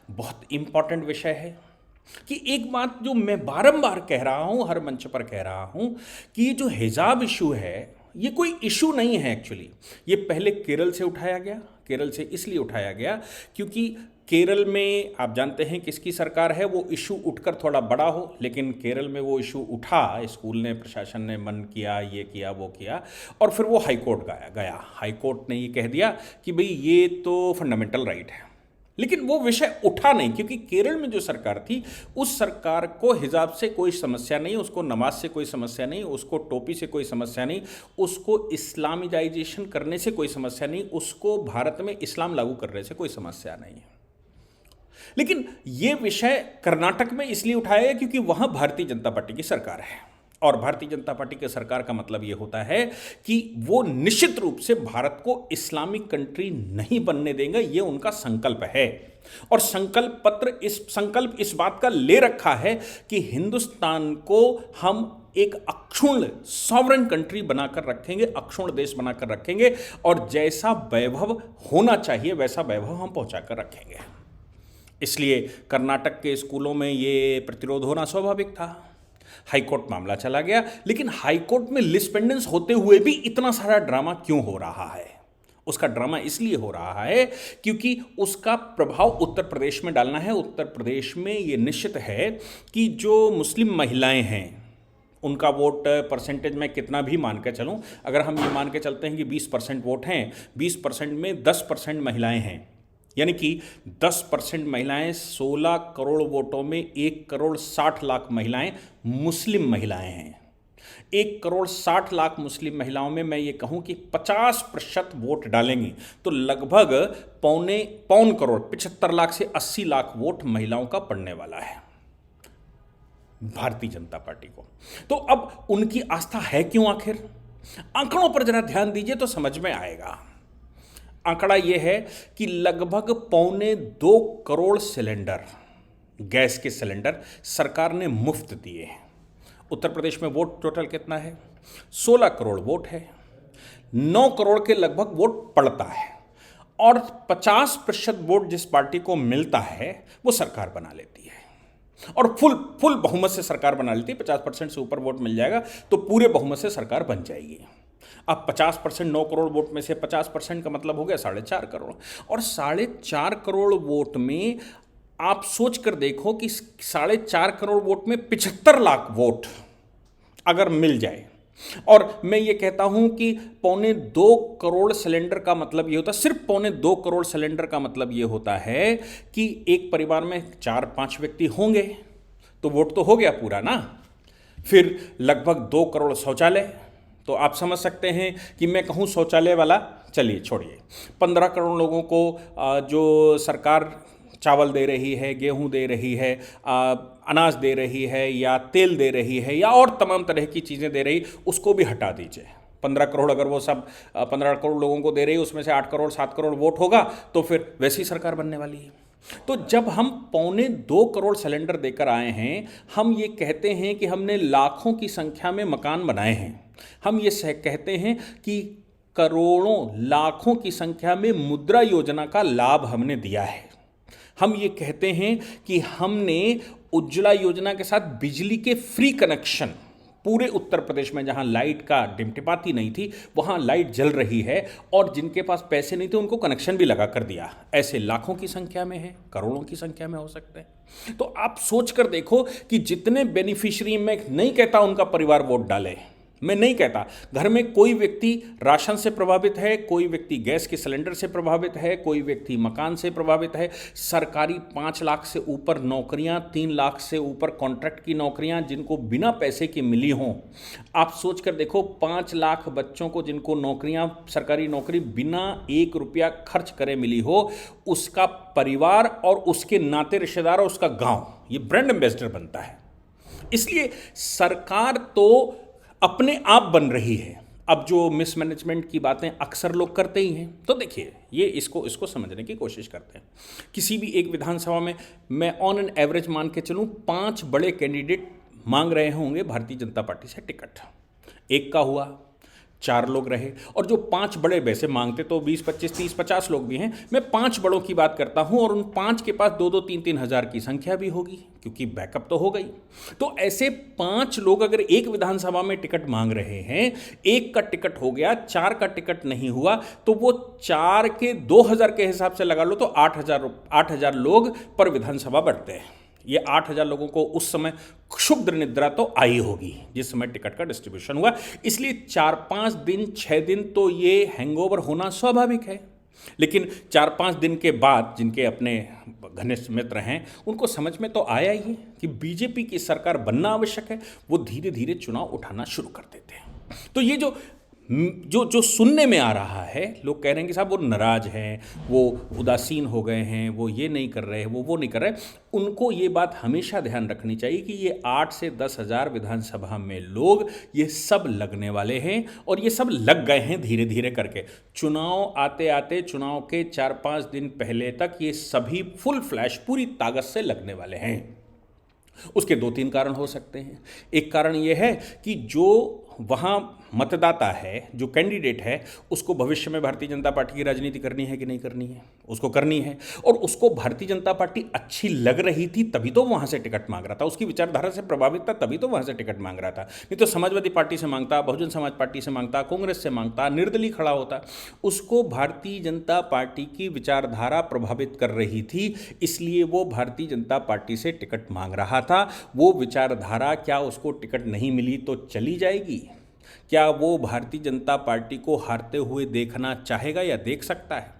बहुत इम्पॉर्टेंट विषय है कि एक बात जो मैं बारंबार कह रहा हूं, हर मंच पर कह रहा हूं, कि ये जो हिजाब इशू है ये कोई इशू नहीं है एक्चुअली। ये पहले केरल से उठाया गया, केरल से इसलिए उठाया गया क्योंकि केरल में आप जानते हैं किसकी सरकार है, वो इशू उठकर थोड़ा बड़ा हो, लेकिन केरल में वो इशू उठा, स्कूल ने, प्रशासन ने मन किया, ये किया, वो किया, और फिर वो हाई कोर्ट गया। हाई कोर्ट ने ये कह दिया कि भाई ये तो फंडामेंटल राइट है, लेकिन वो विषय उठा नहीं क्योंकि केरल में जो सरकार थी उस सरकार को हिजाब से कोई समस्या नहीं, उसको नमाज से कोई समस्या नहीं, उसको टोपी से कोई समस्या नहीं, उसको इस्लामिजाइजेशन करने से कोई समस्या नहीं, उसको भारत में इस्लाम लागू करने से कोई समस्या नहीं है। लेकिन ये विषय कर्नाटक में इसलिए उठाया है क्योंकि वहां भारतीय जनता पार्टी की सरकार है, और भारतीय जनता पार्टी की सरकार का मतलब ये होता है कि वो निश्चित रूप से भारत को इस्लामिक कंट्री नहीं बनने देंगे, ये उनका संकल्प है। और संकल्प इस बात का ले रखा है कि हिंदुस्तान को हम एक अक्षुण्ण सॉवरेन कंट्री बनाकर रखेंगे, अक्षुण्ण देश बनाकर रखेंगे, और जैसा वैभव होना चाहिए वैसा वैभव हम पहुंचाकर रखेंगे। इसलिए कर्नाटक के स्कूलों में ये प्रतिरोध होना स्वाभाविक था। हाईकोर्ट मामला चला गया, लेकिन हाईकोर्ट में लिस्पेंडेंस होते हुए भी इतना सारा ड्रामा क्यों हो रहा है? उसका ड्रामा इसलिए हो रहा है क्योंकि उसका प्रभाव उत्तर प्रदेश में डालना है। उत्तर प्रदेश में ये निश्चित है कि जो मुस्लिम महिलाएं हैं उनका वोट परसेंटेज में कितना भी मान के चलूं, अगर हम ये मान के चलते हैं कि 20% वोट हैं, 20% में 10% महिलाएं हैं, यानी कि 10% महिलाएं, 16 करोड़ वोटों में 1,60,00,000 महिलाएं मुस्लिम महिलाएं हैं। 1,60,00,000 मुस्लिम महिलाओं में मैं ये कहूं कि 50% वोट डालेंगी तो लगभग पौन करोड़, 75 लाख से 80 लाख वोट महिलाओं का पड़ने वाला है भारतीय जनता पार्टी को। तो अब उनकी आस्था है क्यों आखिर? आंकड़ों पर जरा ध्यान दीजिए तो समझ में आएगा। आंकड़ा यह है कि लगभग 1.25 करोड़ सिलेंडर, गैस के सिलेंडर सरकार ने मुफ्त दिए हैं। उत्तर प्रदेश में वोट टोटल कितना है? 16 करोड़ वोट है। 9 करोड़ के लगभग वोट पड़ता है, और 50% वोट जिस पार्टी को मिलता है वो सरकार बना लेती है, और फुल बहुमत से सरकार बना लेती है। 50% से ऊपर वोट मिल जाएगा तो पूरे बहुमत से सरकार बन जाएगी। अब 50%, 9 करोड़ वोट में से 50% का मतलब हो गया 4.5 करोड़, और 4.5 करोड़ वोट में आप सोच कर देखो कि 4.5 करोड़ वोट में 75 लाख वोट अगर मिल जाए, और मैं ये कहता हूं कि 1.25 करोड़ सिलेंडर का मतलब ये होता है, सिर्फ 1.25 करोड़ सिलेंडर का मतलब ये होता है कि एक परिवार में 4-5 व्यक्ति होंगे तो वोट तो हो गया पूरा ना। फिर लगभग 2 करोड़ शौचालय, तो आप समझ सकते हैं कि मैं कहूँ शौचालय वाला, चलिए छोड़िए, 15 करोड़ लोगों को जो सरकार चावल दे रही है, गेहूं दे रही है, अनाज दे रही है, या तेल दे रही है, या और तमाम तरह की चीज़ें दे रही, उसको भी हटा दीजिए। 15 करोड़ अगर वो सब 15 करोड़ लोगों को दे रही है, उसमें से 8 करोड़ 7 करोड़ वोट होगा तो फिर वैसी सरकार बनने वाली है। तो जब हम 1.25 करोड़ सिलेंडर देकर आए हैं, हम ये कहते हैं कि हमने लाखों की संख्या में मकान बनाए हैं, हम ये कहते हैं कि करोड़ों लाखों की संख्या में मुद्रा योजना का लाभ हमने दिया है, हम ये कहते हैं कि हमने उज्ज्वला योजना के साथ बिजली के फ्री कनेक्शन पूरे उत्तर प्रदेश में, जहां लाइट का टिमटिमाती नहीं थी वहां लाइट जल रही है, और जिनके पास पैसे नहीं थे उनको कनेक्शन भी लगा कर दिया। ऐसे लाखों की संख्या में है, करोड़ों की संख्या में हो सकते हैं। तो आप सोच कर देखो कि जितने बेनिफिशियरी, मैं नहीं कहता उनका परिवार वोट डाले, मैं नहीं कहता, घर में कोई व्यक्ति राशन से प्रभावित है, कोई व्यक्ति गैस के सिलेंडर से प्रभावित है, कोई व्यक्ति मकान से प्रभावित है, सरकारी 5 लाख से ऊपर नौकरियां, 3 लाख से ऊपर कॉन्ट्रैक्ट की नौकरियां जिनको बिना पैसे की मिली हों। आप सोच कर देखो, 5 लाख बच्चों को जिनको नौकरियां, सरकारी नौकरी बिना 1 रुपया खर्च करे मिली हो, उसका परिवार और उसके नाते रिश्तेदार और उसका गांव ये ब्रांड एम्बेसडर बनता है। इसलिए सरकार तो अपने आप बन रही है। अब जो मिसमैनेजमेंट की बातें अक्सर लोग करते ही हैं, तो देखिए ये इसको समझने की कोशिश करते हैं। किसी भी एक विधानसभा में मैं ऑन एन एवरेज मान के चलूँ 5 बड़े कैंडिडेट मांग रहे होंगे भारतीय जनता पार्टी से टिकट। 1 का हुआ, 4 लोग रहे, और जो 5 बड़े, वैसे मांगते तो 20, 25, 30, 50 लोग भी हैं, मैं 5 बड़ों की बात करता हूं, और उन 5 के पास 2-2, 3-3 हज़ार की संख्या भी होगी, क्योंकि बैकअप तो हो गई। तो ऐसे 5 लोग अगर एक विधानसभा में टिकट मांग रहे हैं, एक का टिकट हो गया, 4 का टिकट नहीं हुआ, तो वो 4 के 2000 के हिसाब से लगा लो तो 8,000 लोग पर विधानसभा बढ़ते हैं। ये 8,000 लोगों को उस समय क्षुब्ध निद्रा तो आई होगी जिस समय टिकट का डिस्ट्रीब्यूशन हुआ। इसलिए 4-5 दिन, 6 दिन तो ये हैंगओवर होना स्वाभाविक है। लेकिन 4-5 दिन के बाद जिनके अपने घनिष्ठ मित्र हैं, उनको समझ में तो आया ही कि बीजेपी की सरकार बनना आवश्यक है। वो धीरे धीरे चुनाव उठाना शुरू कर देते हैं। तो ये जो सुनने में आ रहा है, लोग कह रहे हैं कि साहब वो नाराज हैं, वो उदासीन हो गए हैं, वो ये नहीं कर रहे, वो नहीं कर रहे, उनको ये बात हमेशा ध्यान रखनी चाहिए कि ये 8 से 10 हज़ार विधानसभा में लोग, ये सब लगने वाले हैं, और ये सब लग गए हैं धीरे धीरे करके। चुनाव आते आते, चुनाव के 4-5 दिन पहले तक ये सभी फुल फ्लैश, पूरी ताकत से लगने वाले हैं। उसके 2-3 कारण हो सकते हैं। एक कारण यह है कि जो वहाँ मतदाता है, जो कैंडिडेट है, उसको भविष्य में भारतीय जनता पार्टी की राजनीति करनी है कि नहीं करनी है, उसको करनी है, और उसको भारतीय जनता पार्टी अच्छी लग रही थी तभी तो वहाँ से टिकट मांग रहा था, उसकी विचारधारा से प्रभावित था तभी तो वहाँ से टिकट मांग रहा था। नहीं तो समाजवादी पार्टी से मांगता, बहुजन समाज पार्टी से मांगता, कांग्रेस से मांगता, निर्दलीय खड़ा होता। उसको भारतीय जनता पार्टी की विचारधारा प्रभावित कर रही थी, इसलिए वो भारतीय जनता पार्टी से टिकट मांग रहा था। वो विचारधारा, क्या उसको टिकट नहीं मिली तो चली जाएगी? क्या वो भारतीय जनता पार्टी को हारते हुए देखना चाहेगा या देख सकता है?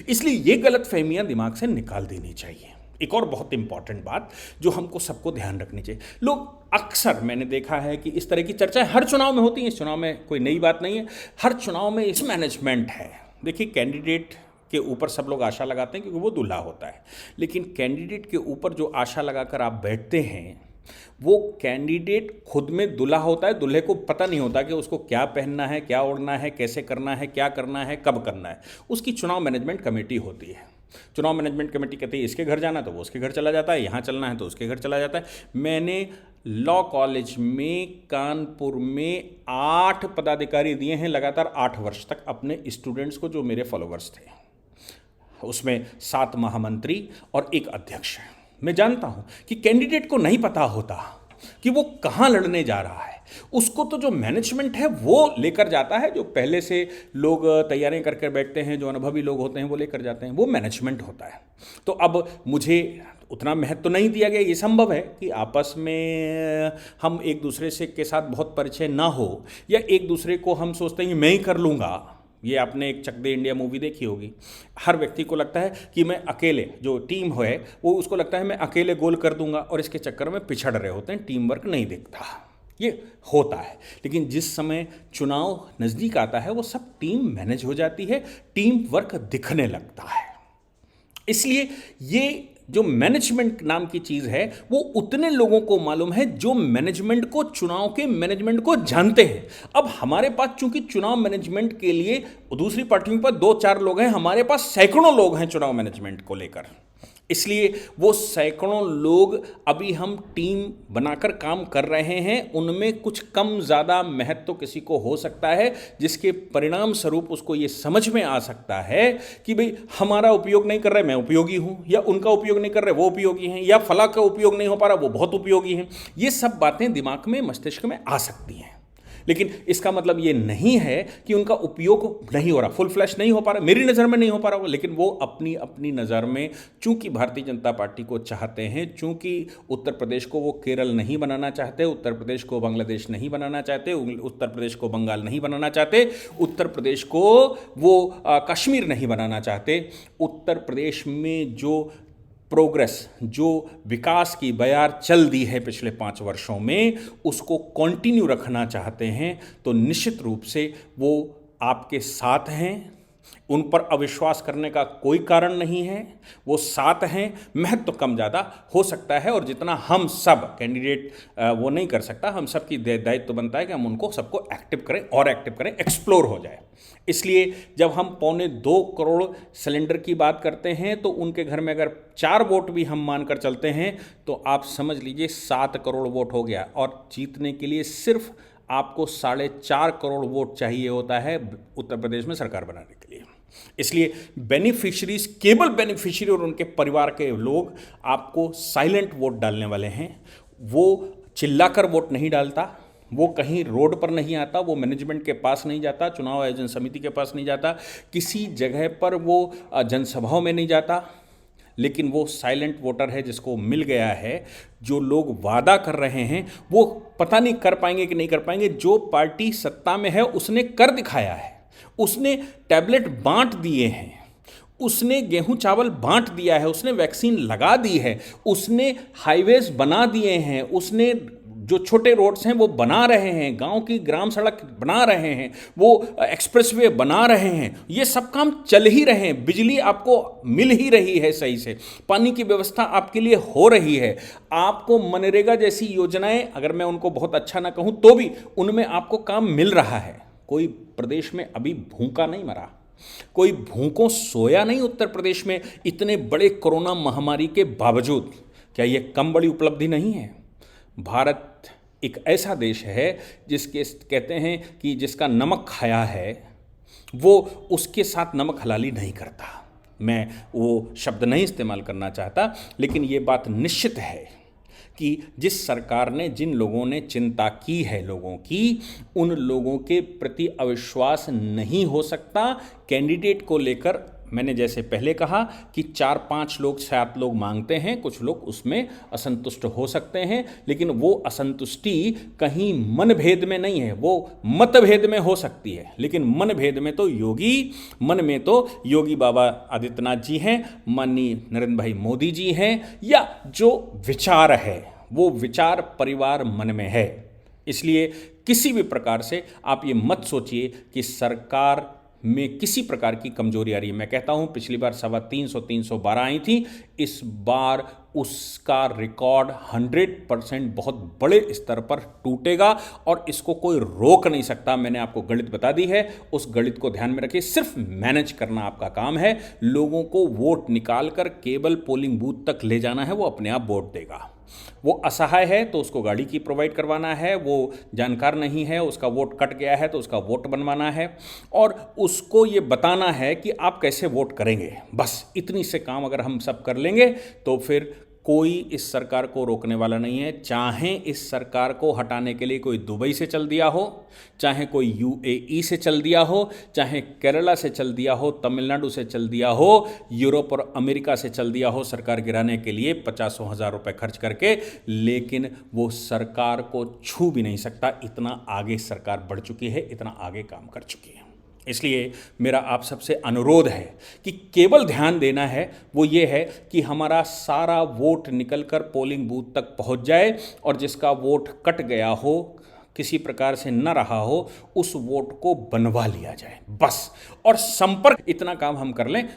इसलिए ये गलतफहमियां दिमाग से निकाल देनी चाहिए। एक और बहुत इंपॉर्टेंट बात जो हमको सबको ध्यान रखनी चाहिए, लोग अक्सर, मैंने देखा है कि इस तरह की चर्चाएं हर चुनाव में होती हैं। इस चुनाव में कोई नई बात नहीं है, हर चुनाव में इस मैनेजमेंट है। देखिए, कैंडिडेट के ऊपर सब लोग आशा लगाते हैं क्योंकि वो दूल्हा होता है, लेकिन कैंडिडेट के ऊपर जो आशा लगाकर आप बैठते हैं, वो कैंडिडेट खुद में दूल्हा होता है। दूल्हे को पता नहीं होता कि उसको क्या पहनना है, क्या ओढ़ना है, कैसे करना है, क्या करना है, कब करना है। उसकी चुनाव मैनेजमेंट कमेटी होती है। चुनाव मैनेजमेंट कमेटी कहती है इसके घर जाना तो वो उसके घर चला जाता है, यहाँ चलना है तो उसके घर चला जाता है। मैंने लॉ कॉलेज में कानपुर में 8 पदाधिकारी दिए हैं लगातार 8 वर्ष तक अपने स्टूडेंट्स को, जो मेरे फॉलोवर्स थे। उसमें 7 महामंत्री और 1 अध्यक्ष है। मैं जानता हूं कि कैंडिडेट को नहीं पता होता कि वो कहां लड़ने जा रहा है। उसको तो जो मैनेजमेंट है वो लेकर जाता है, जो पहले से लोग तैयारियां करके बैठते हैं, जो अनुभवी लोग होते हैं वो लेकर जाते हैं, वो मैनेजमेंट होता है। तो अब मुझे उतना महत्व तो नहीं दिया गया। ये संभव है कि आपस में हम एक दूसरे से के साथ बहुत परिचय ना हो, या एक दूसरे को हम सोचते हैं कि मैं ही कर लूँगा। ये आपने एक चक दे इंडिया मूवी देखी होगी। हर व्यक्ति को लगता है कि मैं अकेले, जो टीम है वो उसको लगता है मैं अकेले गोल कर दूंगा, और इसके चक्कर में पिछड़ रहे होते हैं, टीम वर्क नहीं दिखता। ये होता है, लेकिन जिस समय चुनाव नज़दीक आता है वो सब टीम मैनेज हो जाती है, टीम वर्क दिखने लगता है। इसलिए ये जो मैनेजमेंट नाम की चीज़ है वो उतने लोगों को मालूम है जो मैनेजमेंट को, चुनाव के मैनेजमेंट को जानते हैं। अब हमारे पास चूंकि चुनाव मैनेजमेंट के लिए दूसरी पार्टियों पर 2-4 लोग हैं, हमारे पास सैकड़ों लोग हैं चुनाव मैनेजमेंट को लेकर। इसलिए वो सैकड़ों लोग अभी हम टीम बनाकर काम कर रहे हैं, उनमें कुछ कम ज़्यादा महत्व तो किसी को हो सकता है, जिसके परिणाम स्वरूप उसको ये समझ में आ सकता है कि भाई हमारा उपयोग नहीं कर रहे, मैं उपयोगी हूँ, या उनका उपयोग नहीं कर रहे, वो उपयोगी हैं, या फला का उपयोग नहीं हो पा रहा, वो बहुत उपयोगी हैं। ये सब बातें दिमाग में, मस्तिष्क में आ सकती हैं, लेकिन इसका मतलब ये नहीं है कि उनका उपयोग नहीं हो रहा, फुल फ्लैश नहीं हो पा रहा, मेरी नज़र में नहीं हो पा रहा, लेकिन वो अपनी अपनी नज़र में, चूंकि भारतीय जनता पार्टी को चाहते हैं, चूंकि उत्तर प्रदेश को वो केरल नहीं बनाना चाहते, उत्तर प्रदेश को बांग्लादेश नहीं बनाना चाहते, उत्तर प्रदेश को बंगाल नहीं बनाना चाहते, उत्तर प्रदेश को वो कश्मीर नहीं बनाना चाहते, उत्तर प्रदेश में जो प्रोग्रेस, जो विकास की बयार चल दी है पिछले 5 वर्षों में, उसको कंटिन्यू रखना चाहते हैं, तो निश्चित रूप से वो आपके साथ हैं। उन पर अविश्वास करने का कोई कारण नहीं है, वो साथ हैं। महत्व कम ज़्यादा हो सकता है, और जितना हम सब कैंडिडेट वो नहीं कर सकता, हम सब की दायित्व बनता है कि हम उनको सबको एक्टिव करें, और एक्टिव करें, एक्सप्लोर हो जाए। इसलिए जब हम 2.25 करोड़ सिलेंडर की बात करते हैं, तो उनके घर में अगर 4 वोट भी हम मानकर चलते हैं, तो आप समझ लीजिए 7 करोड़ वोट हो गया, और जीतने के लिए सिर्फ आपको 4.5 करोड़ वोट चाहिए होता है उत्तर प्रदेश में सरकार बनाने के लिए। इसलिए बेनिफिशरीज, केवल बेनिफिशरी और उनके परिवार के लोग आपको साइलेंट वोट डालने वाले हैं। वो चिल्लाकर वोट नहीं डालता, वो कहीं रोड पर नहीं आता, वो मैनेजमेंट के पास नहीं जाता, चुनाव आयोजन समिति के पास नहीं जाता, किसी जगह पर वो जनसभाओं में नहीं जाता, लेकिन वो साइलेंट वोटर है जिसको मिल गया है। जो लोग वादा कर रहे हैं वो पता नहीं कर पाएंगे कि नहीं कर पाएंगे। जो पार्टी सत्ता में है उसने कर दिखाया है, उसने टैबलेट बांट दिए हैं, उसने गेहूं चावल बांट दिया है, उसने वैक्सीन लगा दी है, उसने हाईवेज बना दिए हैं, उसने जो छोटे रोड्स हैं वो बना रहे हैं, गांव की ग्राम सड़क बना रहे हैं, वो एक्सप्रेसवे बना रहे हैं, ये सब काम चल ही रहे हैं। बिजली आपको मिल ही रही है सही से, पानी की व्यवस्था आपके लिए हो रही है। आपको मनरेगा जैसी योजनाएं, अगर मैं उनको बहुत अच्छा ना कहूं तो भी उनमें आपको काम मिल रहा है। कोई प्रदेश में अभी भूखा नहीं मरा, कोई भूखों सोया नहीं उत्तर प्रदेश में, इतने बड़े कोरोना महामारी के बावजूद। क्या ये कम बड़ी उपलब्धि नहीं है? भारत एक ऐसा देश है जिसके कहते हैं कि जिसका नमक खाया है वो उसके साथ नमक हलाली नहीं करता। मैं वो शब्द नहीं इस्तेमाल करना चाहता, लेकिन ये बात निश्चित है कि जिस सरकार ने, जिन लोगों ने चिंता की है लोगों की, उन लोगों के प्रति अविश्वास नहीं हो सकता। कैंडिडेट को लेकर मैंने जैसे पहले कहा कि 4-5 लोग, 7 लोग मांगते हैं, कुछ लोग उसमें असंतुष्ट हो सकते हैं, लेकिन वो असंतुष्टि कहीं मनभेद में नहीं है, वो मतभेद में हो सकती है। लेकिन मनभेद में तो मन में तो योगी बाबा आदित्यनाथ जी हैं, माननीय नरेंद्र भाई मोदी जी हैं, या जो विचार है वो विचार परिवार मन में है। इसलिए किसी भी प्रकार से आप ये मत सोचिए कि सरकार में किसी प्रकार की कमजोरी आ रही है। मैं कहता हूं पिछली बार 312 आई थी, इस बार उसका रिकॉर्ड 100% बहुत बड़े स्तर पर टूटेगा और इसको कोई रोक नहीं सकता। मैंने आपको गणित बता दी है, उस गणित को ध्यान में रखिए। सिर्फ मैनेज करना आपका काम है, लोगों को वोट निकालकर केवल पोलिंग बूथ तक ले जाना है, वो अपने आप वोट देगा। वो असहाय है तो उसको गाड़ी की प्रोवाइड करवाना है, वो जानकार नहीं है, उसका वोट कट गया है तो उसका वोट बनवाना है, और उसको ये बताना है कि आप कैसे वोट करेंगे। बस इतनी से काम अगर हम सब कर लेंगे तो फिर कोई इस सरकार को रोकने वाला नहीं है। चाहे इस सरकार को हटाने के लिए कोई दुबई से चल दिया हो, चाहे कोई यूएई से चल दिया हो, चाहे केरला से चल दिया हो, तमिलनाडु से चल दिया हो, यूरोप और अमेरिका से चल दिया हो सरकार गिराने के लिए 50,000 रुपये खर्च करके, लेकिन वो सरकार को छू भी नहीं सकता। इतना आगे सरकार बढ़ चुकी है, इतना आगे काम कर चुकी है। इसलिए मेरा आप सबसे अनुरोध है कि केवल ध्यान देना है वो ये है कि हमारा सारा वोट निकलकर पोलिंग बूथ तक पहुंच जाए, और जिसका वोट कट गया हो, किसी प्रकार से न रहा हो, उस वोट को बनवा लिया जाए बस। और संपर्क, इतना काम हम कर लें